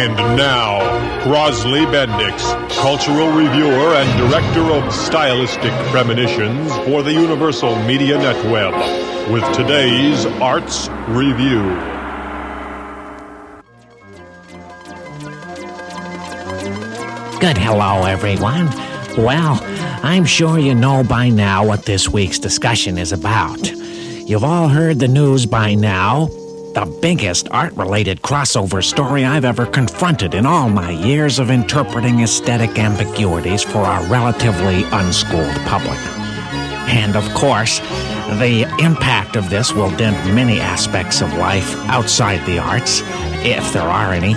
And now, Crosley Bendix, cultural reviewer and director of stylistic premonitions for the Universal Media Netweb, with today's Arts Review. Good hello, everyone. Well, I'm sure you know by now what this week's discussion is about. You've all heard the news by now. The biggest art-related crossover story I've ever confronted in all my years of interpreting aesthetic ambiguities for our relatively unschooled public. And, of course, the impact of this will dent many aspects of life outside the arts, if there are any.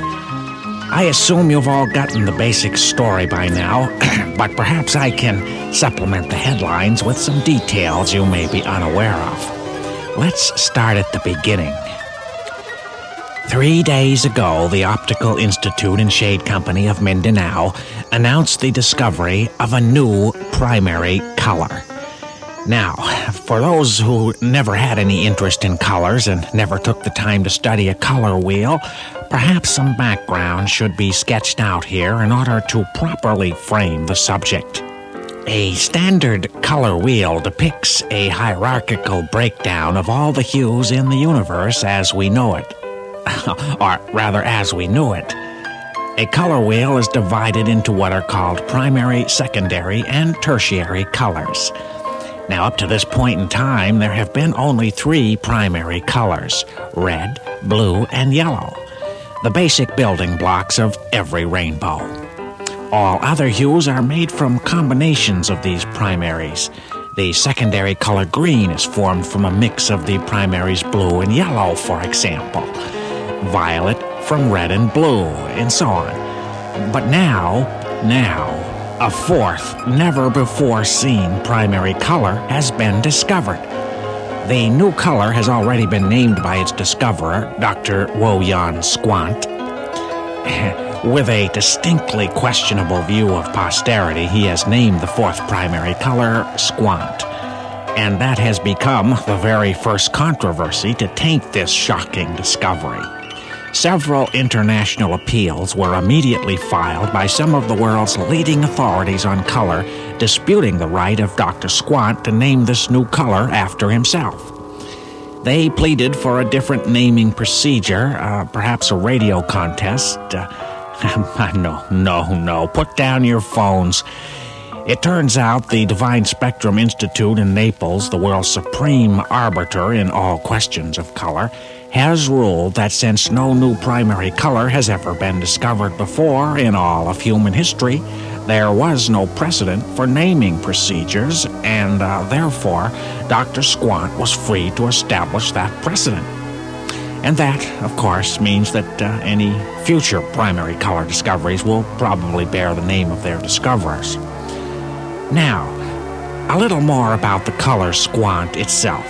I assume you've all gotten the basic story by now, but perhaps I can supplement the headlines with some details you may be unaware of. Let's start at the beginning. 3 days ago, the Optical Institute and Shade Company of Mindanao announced the discovery of a new primary color. Now, for those who never had any interest in colors and never took the time to study a color wheel, perhaps some background should be sketched out here in order to properly frame the subject. A standard color wheel depicts a hierarchical breakdown of all the hues in the universe as we know it. Or rather, as we knew it. A color wheel is divided into what are called primary, secondary, and tertiary colors. Now, up to this point in time, there have been only 3 primary colors: red, blue, and yellow, the basic building blocks of every rainbow. All other hues are made from combinations of these primaries. The secondary color green is formed from a mix of the primaries blue and yellow, for example. Violet from red and blue, and so on. But now, a fourth, never-before-seen primary color has been discovered. The new color has already been named by its discoverer, Dr. Wo-Yan Squant. With a distinctly questionable view of posterity, he has named the fourth primary color Squant. And that has become the very first controversy to taint this shocking discovery. Several international appeals were immediately filed by some of the world's leading authorities on color, disputing the right of Dr. Squant to name this new color after himself. They pleaded for a different naming procedure, perhaps a radio contest. No, put down your phones. It turns out the Divine Spectrum Institute in Naples, the world's supreme arbiter in all questions of color, has ruled that since no new primary color has ever been discovered before in all of human history, there was no precedent for naming procedures, and therefore Dr. Squant was free to establish that precedent. And that, of course, means that any future primary color discoveries will probably bear the name of their discoverers. Now, a little more about the color Squant itself.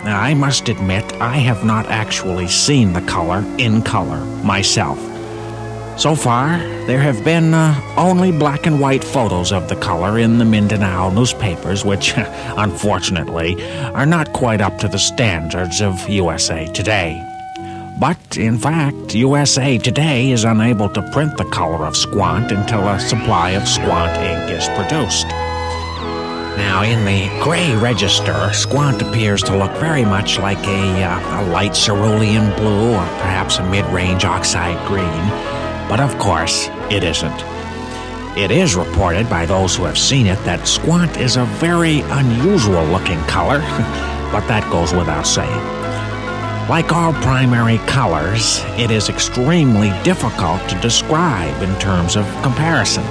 Now, I must admit, I have not actually seen the color in color myself. So far, there have been only black and white photos of the color in the Mindanao newspapers, which, unfortunately, are not quite up to the standards of USA Today. But, in fact, USA Today is unable to print the color of Squant until a supply of Squant ink is produced. Now, in the gray register, Squant appears to look very much like a light cerulean blue or perhaps a mid-range oxide green, but of course, it isn't. It is reported by those who have seen it that Squant is a very unusual-looking color, but that goes without saying. Like all primary colors, it is extremely difficult to describe in terms of comparison.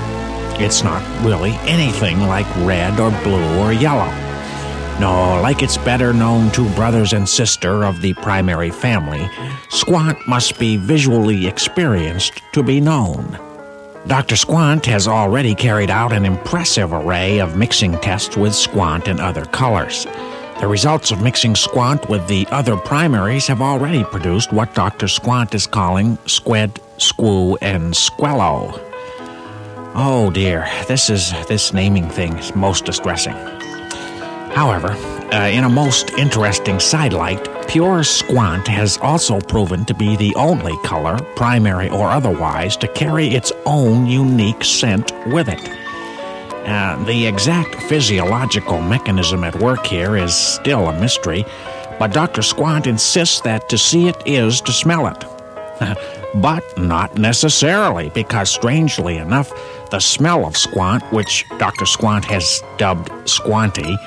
It's not really anything like red or blue or yellow. No, like its better-known two brothers and sister of the primary family, Squant must be visually experienced to be known. Dr. Squant has already carried out an impressive array of mixing tests with Squant and other colors. The results of mixing Squant with the other primaries have already produced what Dr. Squant is calling squed, squoo, and squello. Oh dear, this naming thing is most distressing. However, in a most interesting sidelight, pure squant has also proven to be the only color, primary or otherwise, to carry its own unique scent with it. The exact physiological mechanism at work here is still a mystery, but Dr. Squant insists that to see it is to smell it. But not necessarily, because strangely enough, the smell of squant, which Dr. Squant has dubbed squanty,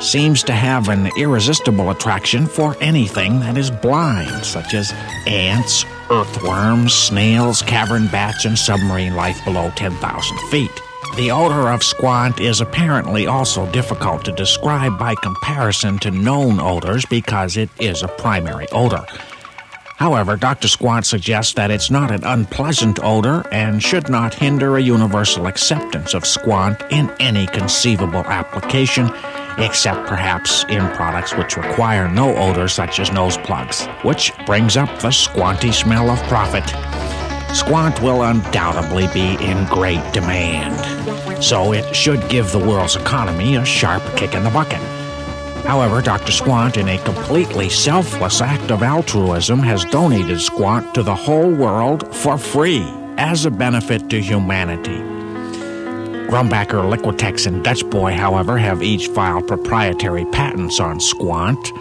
seems to have an irresistible attraction for anything that is blind, such as ants, earthworms, snails, cavern bats, and submarine life below 10,000 feet. The odor of squant is apparently also difficult to describe by comparison to known odors because it is a primary odor. However, Dr. Squant suggests that it's not an unpleasant odor and should not hinder a universal acceptance of squant in any conceivable application, except perhaps in products which require no odor, such as nose plugs, which brings up the squanty smell of profit. Squant will undoubtedly be in great demand, so it should give the world's economy a sharp kick in the bucket. However, Dr. Squant, in a completely selfless act of altruism, has donated squant to the whole world for free as a benefit to humanity. Grumbacher, Liquitex, and Dutch Boy, however, have each filed proprietary patents on squant,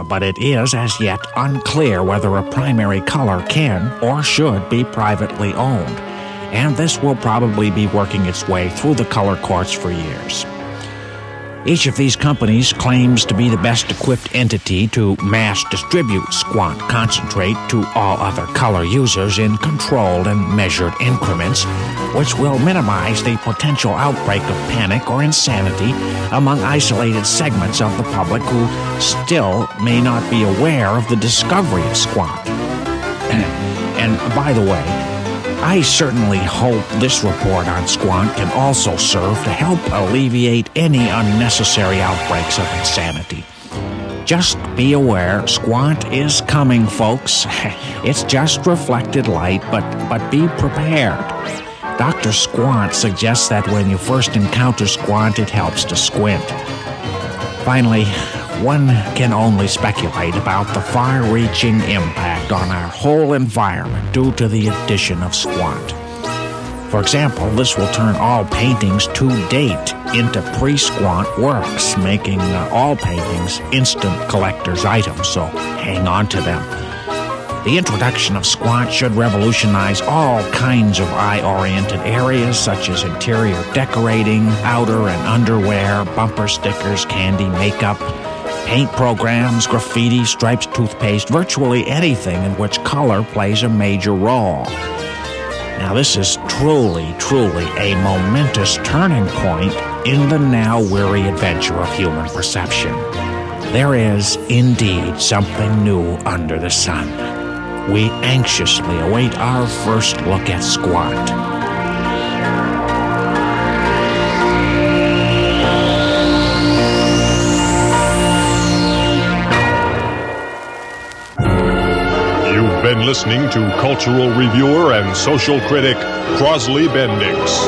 but it is as yet unclear whether a primary color can or should be privately owned, and this will probably be working its way through the color courts for years. Each of these companies claims to be the best equipped entity to mass distribute squant concentrate to all other color users in controlled and measured increments, which will minimize the potential outbreak of panic or insanity among isolated segments of the public who still may not be aware of the discovery of squant. And by the way, I certainly hope this report on squant can also serve to help alleviate any unnecessary outbreaks of insanity. Just be aware, squant is coming, folks. It's just reflected light, but be prepared. Dr. Squant suggests that when you first encounter squant, it helps to squint. Finally, one can only speculate about the far-reaching impact on our whole environment due to the addition of squant. For example, this will turn all paintings to date into pre-squant works, making all paintings instant collector's items, so hang on to them. The introduction of squant should revolutionize all kinds of eye-oriented areas such as interior decorating, outer and underwear, bumper stickers, candy, makeup, paint programs, graffiti, stripes, toothpaste, virtually anything in which color plays a major role. Now, this is truly a momentous turning point in the now weary adventure of human perception. There is indeed something new under the sun. We anxiously await our first look at squant. You've been listening to cultural reviewer and social critic Crosley Bendix.